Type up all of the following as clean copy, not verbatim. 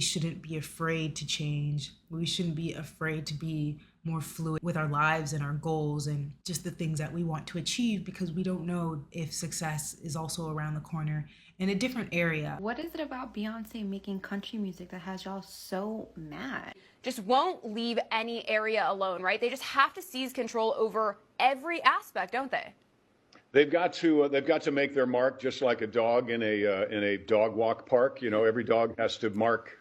shouldn't be afraid to change. We shouldn't be afraid to be more fluid with our lives and our goals and just the things that we want to achieve, because we don't know if success is also around the corner in a different area. What is it about Beyonce making country music that has y'all so mad? Just won't leave any area alone, right? They just have to seize control over every aspect, don't they? They've got to make their mark, just like a dog in a dog walk park. You know, every dog has to mark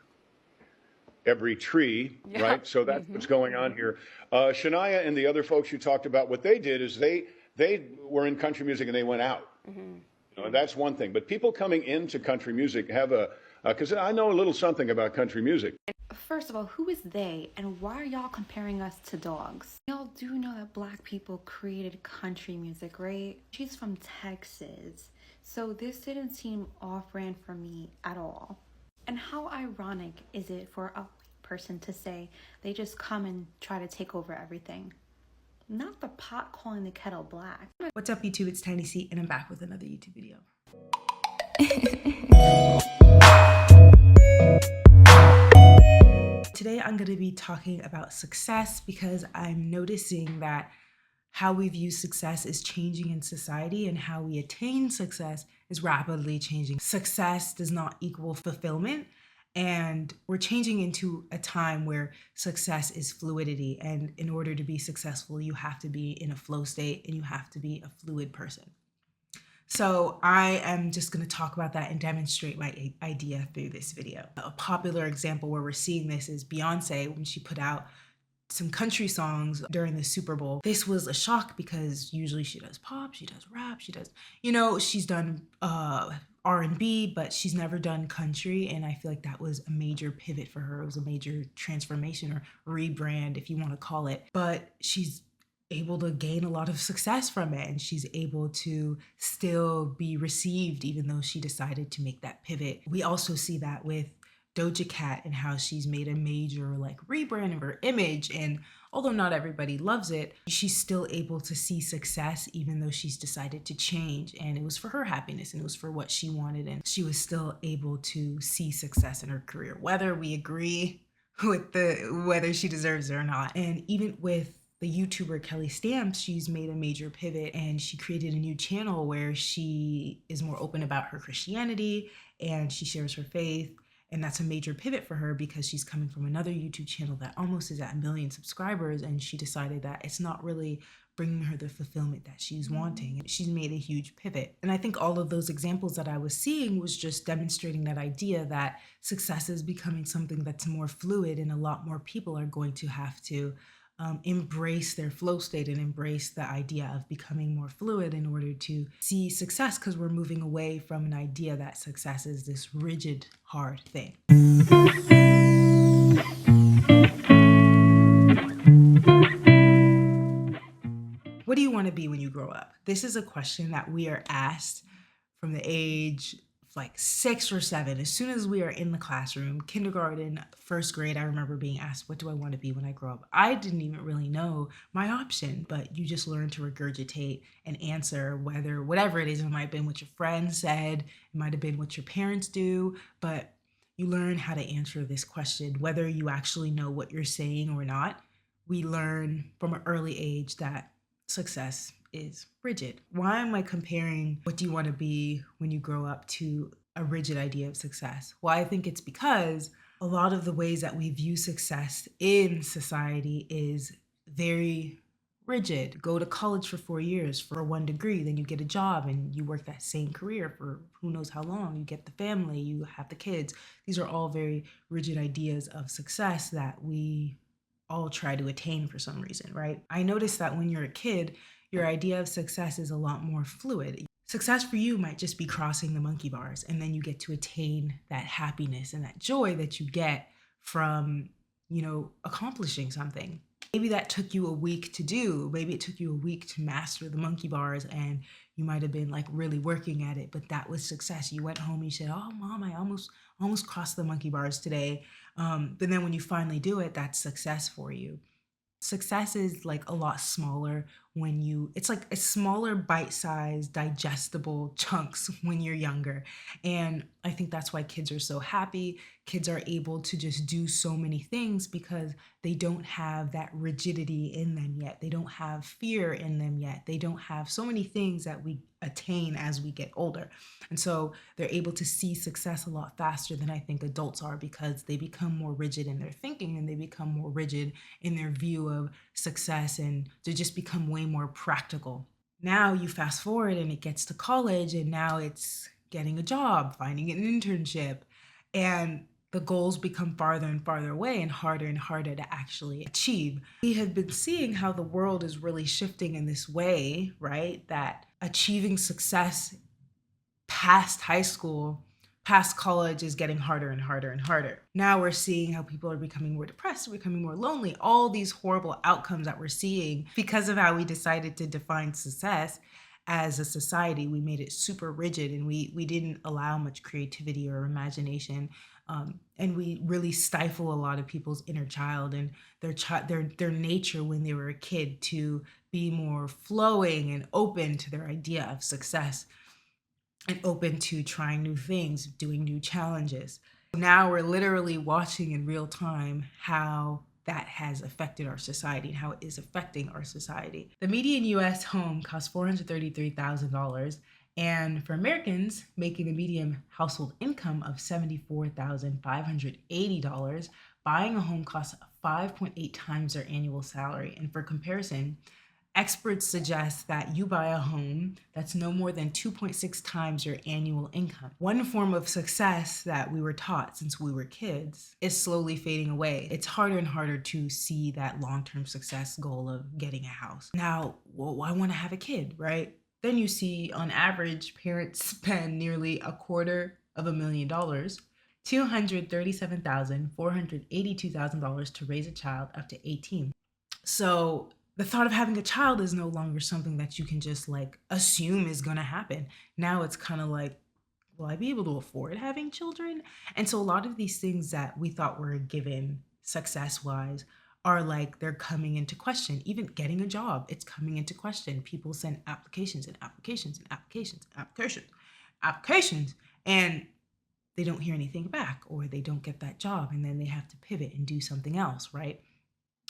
every tree, right? So that's what's going on here. Shania and the other folks you talked about, what they did is they were in country music and they went out. You know, and that's one thing. But people coming into country music have because I know a little something about country music. First of all, who is they and why are y'all comparing us to dogs? Y'all do know that Black people created country music, right? She's from Texas, so this didn't seem off-brand for me at all. And how ironic is it for a white person to say they just come and try to take over everything? Not the pot calling the kettle black. What's up, YouTube? It's tiny.sey, and I'm back with another YouTube video. Today I'm going to be talking about success because I'm noticing that how we view success is changing in society, and how we attain success is rapidly changing. Success does not equal fulfillment, and we're changing into a time where success is fluidity, and in order to be successful, you have to be in a flow state and you have to be a fluid person. So I am just going to talk about that and demonstrate my idea through this video. A popular example where we're seeing this is Beyonce when she put out some country songs during the Super Bowl. This was a shock because usually she does pop, she does rap, she does, you know, she's done R&B, but she's never done country. And I feel like that was a major pivot for her. It was a major transformation or rebrand, if you want to call it. But she's able to gain a lot of success from it, and she's able to still be received even though she decided to make that pivot. We also see that with Doja Cat and how she's made a major rebrand of her image, and although not everybody loves it, she's still able to see success even though she's decided to change, and it was for her happiness and it was for what she wanted, and she was still able to see success in her career, whether we agree with whether she deserves it or not. And even with the YouTuber Kelly Stamps, she's made a major pivot and she created a new channel where she is more open about her Christianity and she shares her faith. And that's a major pivot for her because she's coming from another YouTube channel that almost is at 1 million subscribers, and she decided that it's not really bringing her the fulfillment that she's wanting. She's made a huge pivot. And I think all of those examples that I was seeing was just demonstrating that idea that success is becoming something that's more fluid, and a lot more people are going to have to embrace their flow state and embrace the idea of becoming more fluid in order to see success, because we're moving away from an idea that success is this rigid, hard thing. What do you want to be when you grow up? This is a question that we are asked from the age of 6 or 7. As soon as we are in the classroom, kindergarten, first grade, I remember being asked, what do I want to be when I grow up? I didn't even really know my option, but you just learn to regurgitate and answer whatever it is. It might have been what your friends said, it might have been what your parents do, but you learn how to answer this question, whether you actually know what you're saying or not. We learn from an early age that success is rigid. Why am I comparing what do you want to be when you grow up to a rigid idea of success? Well, I think it's because a lot of the ways that we view success in society is very rigid. Go to college for 4 years for 1 degree, then you get a job and you work that same career for who knows how long. You get the family, you have the kids. These are all very rigid ideas of success that we all try to attain for some reason, right? I noticed that when you're a kid, your idea of success is a lot more fluid. Success for you might just be crossing the monkey bars, and then you get to attain that happiness and that joy that you get from, accomplishing something. Maybe that took you a week to do. Maybe it took you a week to master the monkey bars, and you might have been really working at it, but that was success. You went home and you said, oh, Mom, I almost crossed the monkey bars today. But then when you finally do it, that's success for you. Success is a lot smaller it's like a smaller bite-sized digestible chunks when you're younger. And I think that's why kids are so happy. Kids are able to just do so many things because they don't have that rigidity in them yet. They don't have fear in them yet. They don't have so many things that we attain as we get older. And so they're able to see success a lot faster than I think adults are, because they become more rigid in their thinking and they become more rigid in their view of success, and to just become way more practical. Now you fast forward and it gets to college, and now it's getting a job, finding an internship, and the goals become farther and farther away and harder to actually achieve. We have been seeing how the world is really shifting in this way, right? That achieving success past high school, past college is getting harder and harder and harder. Now we're seeing how people are becoming more depressed, becoming more lonely, all these horrible outcomes that we're seeing because of how we decided to define success as a society. We made it super rigid, and we didn't allow much creativity or imagination. And we really stifle a lot of people's inner child and their nature when they were a kid to be more flowing and open to their idea of success, and open to trying new things, doing new challenges. Now we're literally watching in real time how that has affected our society and how it is affecting our society. The median US home costs $433,000. And for Americans making the median household income of $74,580, buying a home costs 5.8 times their annual salary. And for comparison, experts suggest that you buy a home that's no more than 2.6 times your annual income. One form of success that we were taught since we were kids is slowly fading away. It's harder and harder to see that long-term success goal of getting a house. Now, well, I want to have a kid, right? Then you see, on average, parents spend nearly $250,000, $237,482 to raise a child up to 18. So the thought of having a child is no longer something that you can just like assume is going to happen. Now it's kind of like, will I be able to afford having children? And so a lot of these things that we thought were a given success wise are like, they're coming into question. Even getting a job, it's coming into question. People send applications and applications and applications and applications, and they don't hear anything back, or they don't get that job, and then they have to pivot and do something else, right?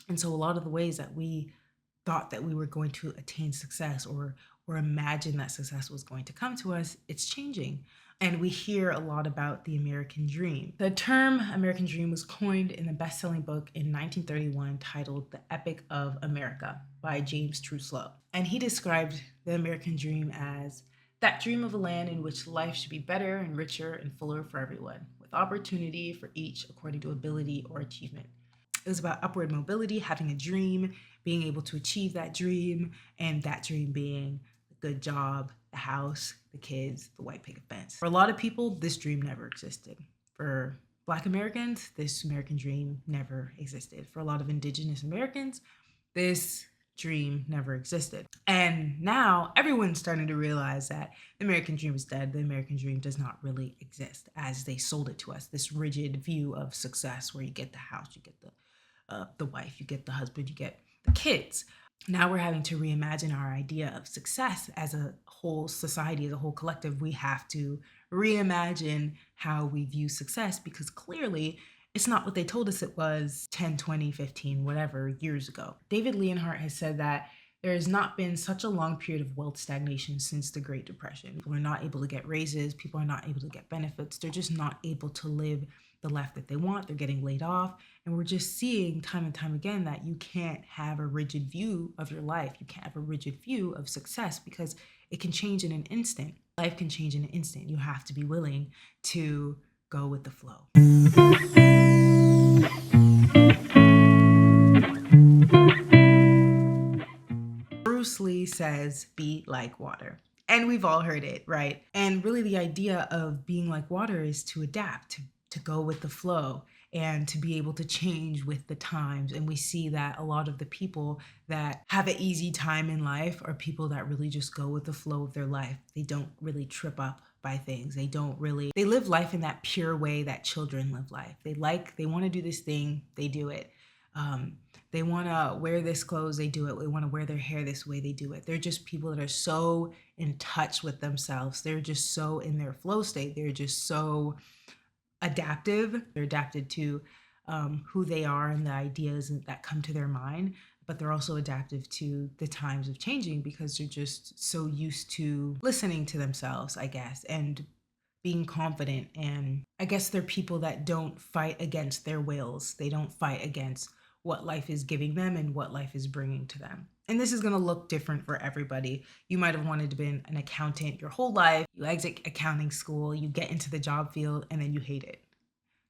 And so a lot of the ways that we thought that we were going to attain success, or imagine that success was going to come to us, it's changing. And we hear a lot about the American dream. The term American dream was coined in the best-selling book in 1931 titled The Epic of America by James Truslow. And he described the American dream as that dream of a land in which life should be better and richer and fuller for everyone, with opportunity for each according to ability or achievement. It was about upward mobility, having a dream, being able to achieve that dream, and that dream being a good job, the house, the kids, the white picket fence. For a lot of people, this dream never existed. For Black Americans, this American dream never existed. For a lot of Indigenous Americans, this dream never existed. And now everyone's starting to realize that the American dream is dead. The American dream does not really exist as they sold it to us, this rigid view of success where you get the house, you get the wife, you get the husband, you get the kids. Now we're having to reimagine our idea of success as a whole society, as a whole collective. We have to reimagine how we view success, because clearly it's not what they told us it was 10, 20, 15, whatever years ago. David Leonhardt has said that there has not been such a long period of wealth stagnation since the Great Depression. People are not able to get raises. People are not able to get benefits. They're just not able to live the life that they want. They're getting laid off. And we're just seeing time and time again that you can't have a rigid view of your life. You can't have a rigid view of success, because it can change in an instant. Life can change in an instant. You have to be willing to go with the flow. Bruce Lee says, be like water. And we've all heard it, right? And really the idea of being like water is to adapt, to go with the flow, and to be able to change with the times. And we see that a lot of the people that have an easy time in life are people that really just go with the flow of their life. They don't really trip up by things. They live life in that pure way that children live life. They want to do this thing, they do it. They want to wear this clothes, they do it. They want to wear their hair this way, they do it. They're just people that are so in touch with themselves. They're just so in their flow state. They're just so adaptive. They're adapted to who they are and the ideas that come to their mind, but they're also adaptive to the times of changing because they're just so used to listening to themselves, I guess, and being confident. And I guess they're people that don't fight against their wills. They don't fight against what life is giving them and what life is bringing to them. And this is going to look different for everybody. You might have wanted to be an accountant your whole life. You exit accounting school, you get into the job field, and then you hate it.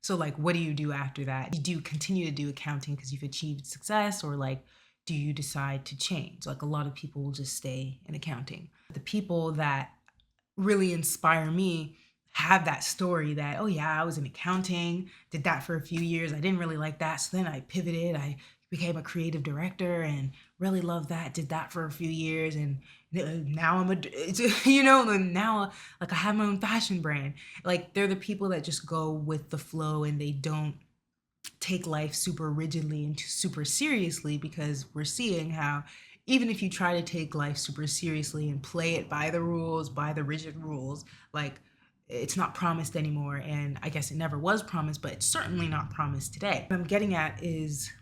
So like, what do you do after that? Do you continue to do accounting because you've achieved success, or like, do you decide to change? Like a lot of people will just stay in accounting. The people that really inspire me have that story that, oh yeah, I was in accounting, did that for a few years. I didn't really like that. So then I pivoted. I became a creative director and really loved that, did that for a few years. And now I'm and now like I have my own fashion brand. Like they're the people that just go with the flow and they don't take life super rigidly and super seriously, because we're seeing how even if you try to take life super seriously and play it by the rules, by the rigid rules, like it's not promised anymore. And I guess it never was promised, but it's certainly not promised today. What I'm getting at is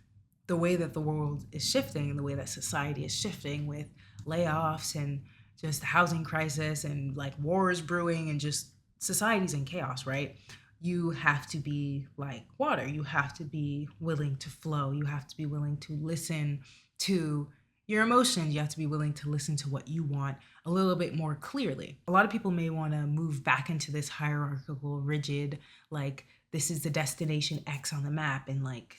the way that the world is shifting and the way that society is shifting with layoffs and just the housing crisis and like wars brewing and just society's in chaos, right? You have to be like water. You have to be willing to flow. You have to be willing to listen to your emotions. You have to be willing to listen to what you want a little bit more clearly. A lot of people may want to move back into this hierarchical, rigid, like this is the destination X on the map and like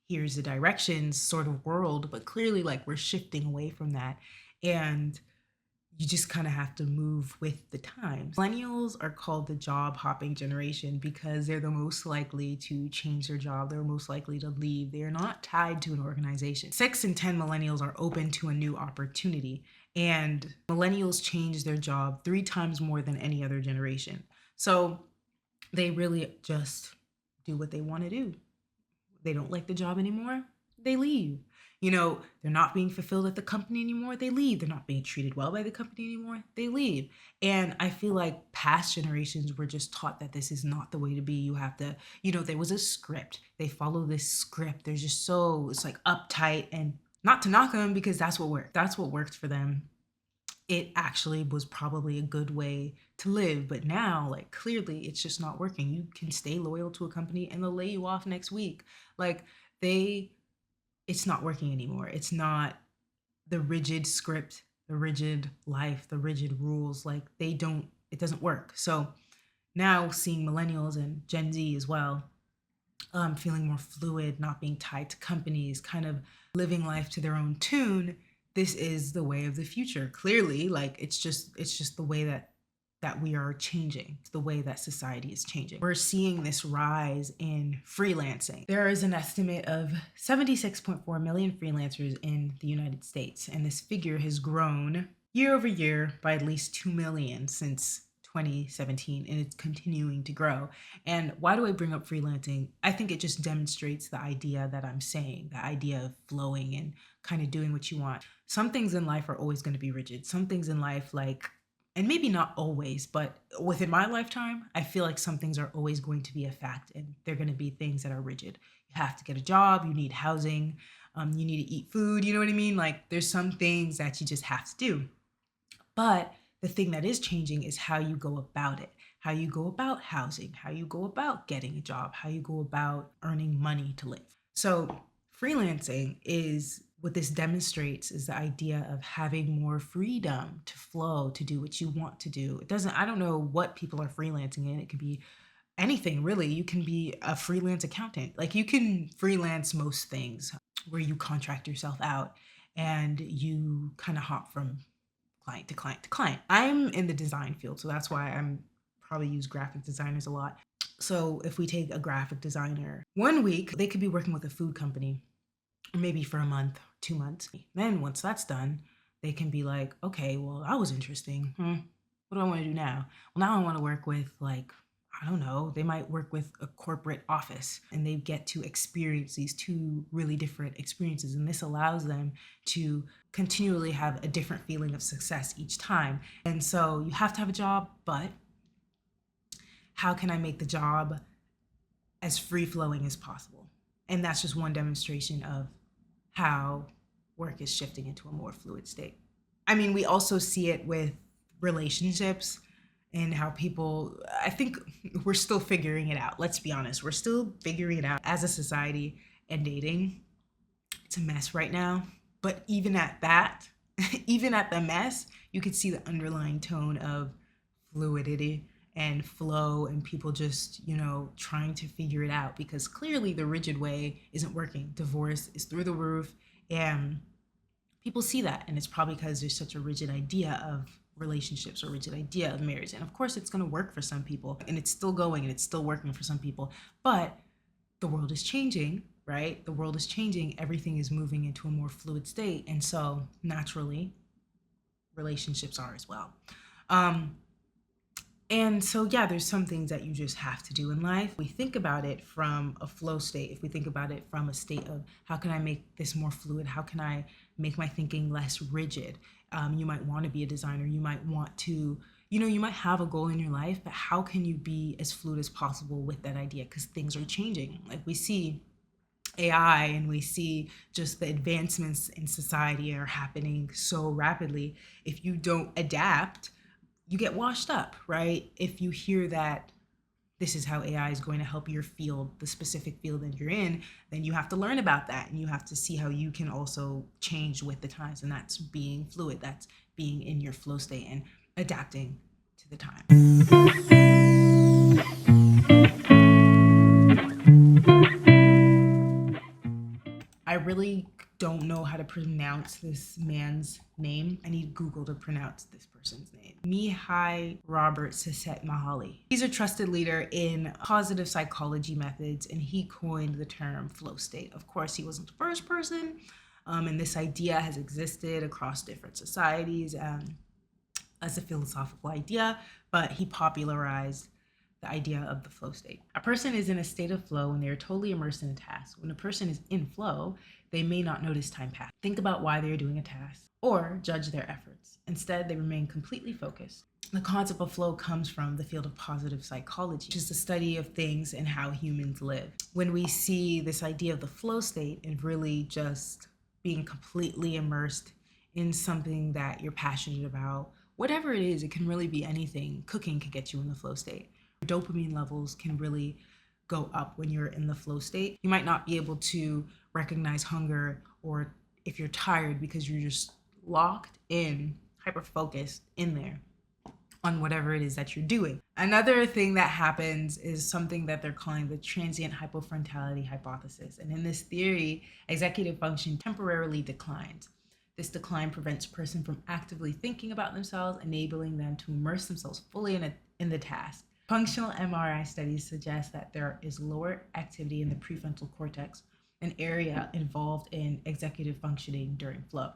here's the directions sort of world, but clearly like we're shifting away from that. And you just kind of have to move with the times. Millennials are called the job hopping generation because they're the most likely to change their job. They're most likely to leave. They are not tied to an organization. 6 in 10 millennials are open to a new opportunity, and millennials change their job 3 times more than any other generation. So they really just do what they want to do. They don't like the job anymore, they leave. They're not being fulfilled at the company anymore, they leave. They're not being treated well by the company anymore, they leave. And I feel like past generations were just taught that this is not the way to be. You have to, there was a script. They follow this script. They're just it's like uptight, and not to knock them because that's what worked. That's what worked for them. It actually was probably a good way to live. But now, like, clearly it's just not working. You can stay loyal to a company and they'll lay you off next week. Like, it's not working anymore. It's not the rigid script, the rigid life, the rigid rules. Like, it doesn't work. So now seeing millennials and Gen Z as well, feeling more fluid, not being tied to companies, kind of living life to their own tune. This is the way of the future. Clearly, like it's just the way that we are changing. It's the way that society is changing. We're seeing this rise in freelancing. There is an estimate of 76.4 million freelancers in the United States, and this figure has grown year over year by at least 2 million since 2017, and it's continuing to grow. And why do I bring up freelancing? I think it just demonstrates the idea that I'm saying, the idea of flowing and kind of doing what you want. Some things in life are always going to be rigid. Some things in life, like, and maybe not always, but within my lifetime, I feel like some things are always going to be a fact, and they're going to be things that are rigid. You have to get a job, you need housing, you need to eat food, you know what I mean? Like, there's some things that you just have to do. But the thing that is changing is how you go about it, how you go about housing, how you go about getting a job, how you go about earning money to live. So freelancing is what this demonstrates, is the idea of having more freedom to flow, to do what you want to do. I don't know what people are freelancing in. It could be anything, really. You can be a freelance accountant. Like, you can freelance most things where you contract yourself out and you kind of hop from client to client to client. I'm in the design field, so that's why I'm probably use graphic designers a lot. So if we take a graphic designer, 1 week, they could be working with a food company, maybe for a month, 2 months. Then once that's done, they can be like, okay, well, that was interesting. What do I want to do now? Well, now I want to work with, like, I don't know, they might work with a corporate office and they get to experience these two really different experiences. And this allows them to continually have a different feeling of success each time. And so you have to have a job, but how can I make the job as free flowing as possible? And that's just one demonstration of how work is shifting into a more fluid state. I mean, we also see it with relationships and how people, I think we're still figuring it out. Let's be honest, we're still figuring it out as a society, and dating. It's a mess right now. But even at that, even at the mess, you could see the underlying tone of fluidity and flow, and people just, trying to figure it out, because clearly the rigid way isn't working. Divorce is through the roof, and people see that, and it's probably because there's such a rigid idea of relationships or rigid idea of marriage. And of course it's going to work for some people, and it's still going and it's still working for some people, but the world is changing, right? The world is changing. Everything is moving into a more fluid state, and so naturally relationships are as well. And so, yeah, there's some things that you just have to do in life. We think about it from a flow state. If we think about it from a state of how can I make this more fluid? How can I make my thinking less rigid? You might want to be a designer. You might want to, you might have a goal in your life, but how can you be as fluid as possible with that idea? Because things are changing. Like we see AI and we see just the advancements in society are happening so rapidly. If you don't adapt, you get washed up, right? If you hear that this is how AI is going to help your field, the specific field that you're in, then you have to learn about that, and you have to see how you can also change with the times. And that's being fluid, that's being in your flow state and adapting to the time. I really don't know how to pronounce this man's name. I need Google to pronounce this person's name. Mihai Robert Csikszentmihalyi. He's a trusted leader in positive psychology methods, and he coined the term flow state. Of course, he wasn't the first person, and this idea has existed across different societies as a philosophical idea, but he popularized the idea of the flow state. A person is in a state of flow when they are totally immersed in a task. When a person is in flow, they may not notice time pass, think about why they are doing a task, or judge their efforts. Instead, they remain completely focused. The concept of flow comes from the field of positive psychology, which is the study of things and how humans live. When we see this idea of the flow state and really just being completely immersed in something that you're passionate about, whatever it is, it can really be anything. Cooking can get you in the flow state. Dopamine levels can really go up when you're in the flow state. You might not be able to recognize hunger or if you're tired because you're just locked in, hyper-focused in there on whatever it is that you're doing. Another thing that happens is something that they're calling the transient hypofrontality hypothesis. And in this theory, executive function temporarily declines. This decline prevents a person from actively thinking about themselves, enabling them to immerse themselves fully in the task. Functional MRI studies suggest that there is lower activity in the prefrontal cortex, an area involved in executive functioning during flow.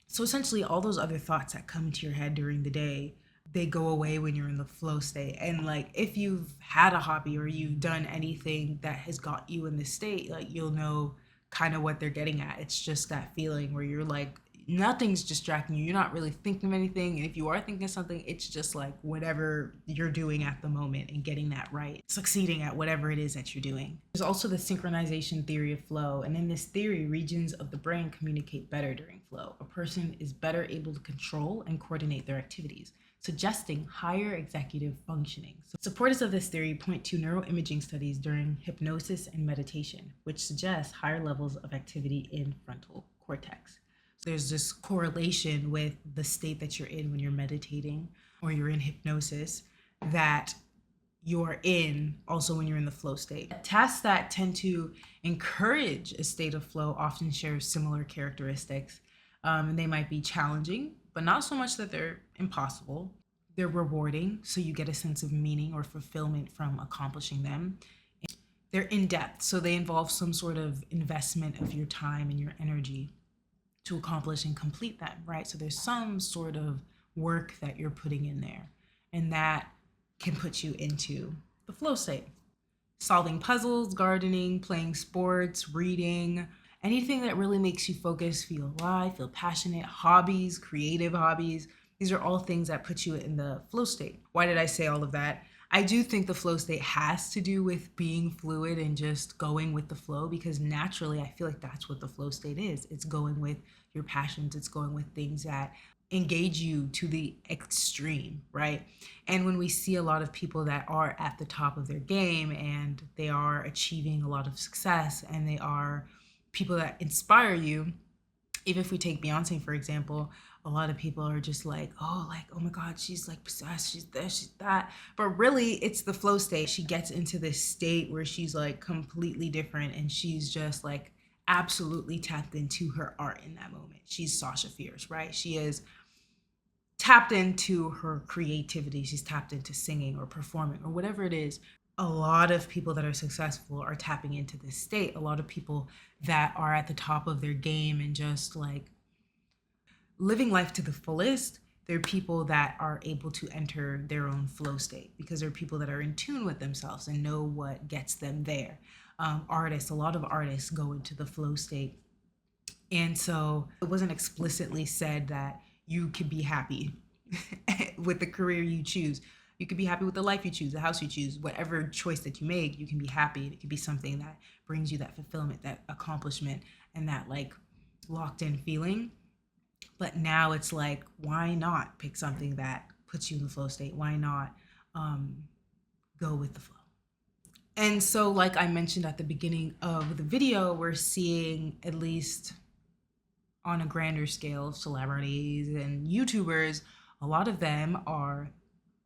So essentially, all those other thoughts that come into your head during the day, they go away when you're in the flow state. And like, if you've had a hobby or you've done anything that has got you in this state, like you'll know kind of what they're getting at. It's just that feeling where you're like, nothing's distracting you. You're not really thinking of anything. And if you are thinking of something, it's just like whatever you're doing at the moment and getting that right, succeeding at whatever it is that you're doing. There's also the synchronization theory of flow. And in this theory, regions of the brain communicate better during flow. A person is better able to control and coordinate their activities, suggesting higher executive functioning. So supporters of this theory point to neuroimaging studies during hypnosis and meditation, which suggest higher levels of activity in frontal cortex. So there's this correlation with the state that you're in when you're meditating or you're in hypnosis that you're in also when you're in the flow state. Tasks that tend to encourage a state of flow often share similar characteristics. And they might be challenging, but not so much that they're impossible. They're rewarding, so you get a sense of meaning or fulfillment from accomplishing them. They're in-depth, so they involve some sort of investment of your time and your energy to accomplish and complete them, right? So there's some sort of work that you're putting in there, and that can put you into the flow state. Solving puzzles, gardening, playing sports, reading, anything that really makes you focus, feel alive, feel passionate, hobbies, creative hobbies. These are all things that put you in the flow state. Why did I say all of that? I do think the flow state has to do with being fluid and just going with the flow, because naturally I feel like that's what the flow state is. It's going with your passions, it's going with things that engage you to the extreme, right? And when we see a lot of people that are at the top of their game and they are achieving a lot of success and they are people that inspire you, even if we take Beyonce, for example, a lot of people are just like, oh my God, she's like possessed, she's this, she's that. But really, it's the flow state. She gets into this state where she's like completely different and she's just like absolutely tapped into her art in that moment. She's Sasha Fierce, right? She is tapped into her creativity. She's tapped into singing or performing or whatever it is. A lot of people that are successful are tapping into this state. A lot of people that are at the top of their game and just like living life to the fullest, they're people that are able to enter their own flow state because they're people that are in tune with themselves and know what gets them there. A lot of artists go into the flow state. And so it wasn't explicitly said that you could be happy with the career you choose. You could be happy with the life you choose, the house you choose, whatever choice that you make, you can be happy. It could be something that brings you that fulfillment, that accomplishment, and that like locked in feeling. But now it's like, why not pick something that puts you in the flow state? Why not go with the flow? And so, like I mentioned at the beginning of the video, we're seeing, at least on a grander scale, celebrities and YouTubers, a lot of them are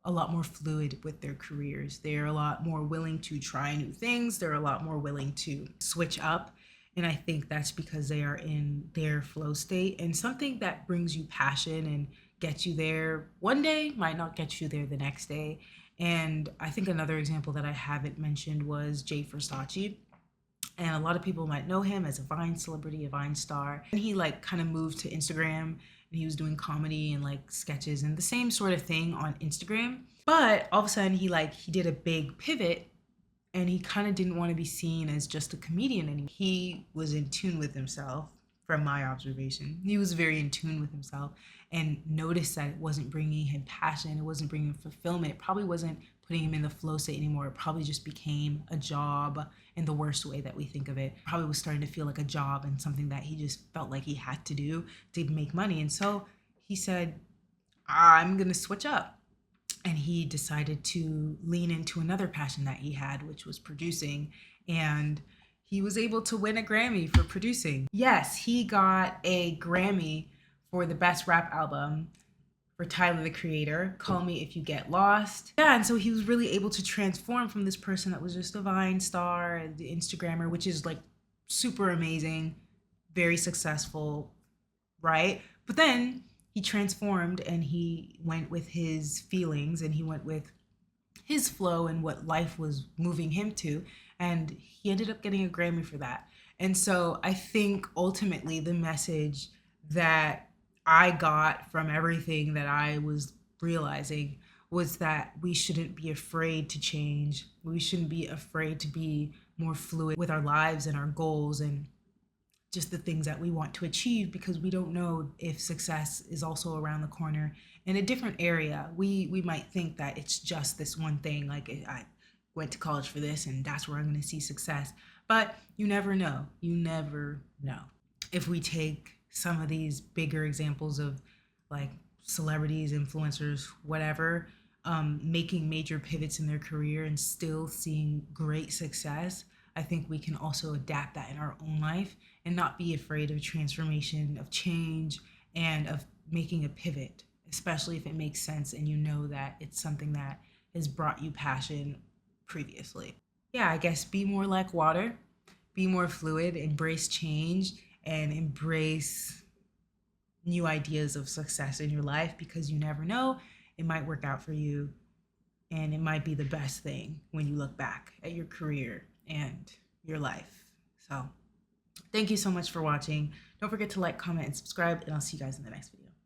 a lot more fluid with their careers. They're a lot more willing to try new things. They're a lot more willing to switch up. And I think that's because they are in their flow state. And something that brings you passion and gets you there one day might not get you there the next day. And I think another example that I haven't mentioned was Jay Versace. And a lot of people might know him as a Vine celebrity, a Vine star. And he like kind of moved to Instagram and he was doing comedy and like sketches and the same sort of thing on Instagram. But all of a sudden he did a big pivot and he kind of didn't want to be seen as just a comedian anymore. He was in tune with himself, from my observation. He was very in tune with himself and noticed that it wasn't bringing him passion, it wasn't bringing him fulfillment, it probably wasn't putting him in the flow state anymore. It probably just became a job in the worst way that we think of it. Probably was starting to feel like a job and something that he just felt like he had to do to make money. And so he said, I'm gonna switch up. And he decided to lean into another passion that he had, which was producing. And he was able to win a Grammy for producing. Yes, he got a Grammy for the best rap album for Tyler, the Creator, Call Me If You Get Lost. Yeah, and so he was really able to transform from this person that was just a Vine star, the Instagrammer, which is like super amazing, very successful, right? But then he transformed and he went with his feelings and he went with his flow and what life was moving him to. And he ended up getting a Grammy for that. And so I think ultimately the message that I got from everything that I was realizing was that we shouldn't be afraid to change. We shouldn't be afraid to be more fluid with our lives and our goals and just the things that we want to achieve, because we don't know if success is also around the corner in a different area. We might think that it's just this one thing, like I went to college for this and that's where I'm going to see success. But you never know. You never know. If we take some of these bigger examples of like celebrities, influencers, whatever, making major pivots in their career and still seeing great success, I think we can also adapt that in our own life and not be afraid of transformation, of change, and of making a pivot, especially if it makes sense and you know that it's something that has brought you passion previously. Yeah, I guess be more like water, be more fluid, embrace change, and embrace new ideas of success in your life, because you never know, it might work out for you and it might be the best thing when you look back at your career and your life. So thank you so much for watching. Don't forget to like, comment, and subscribe, and I'll see you guys in the next video.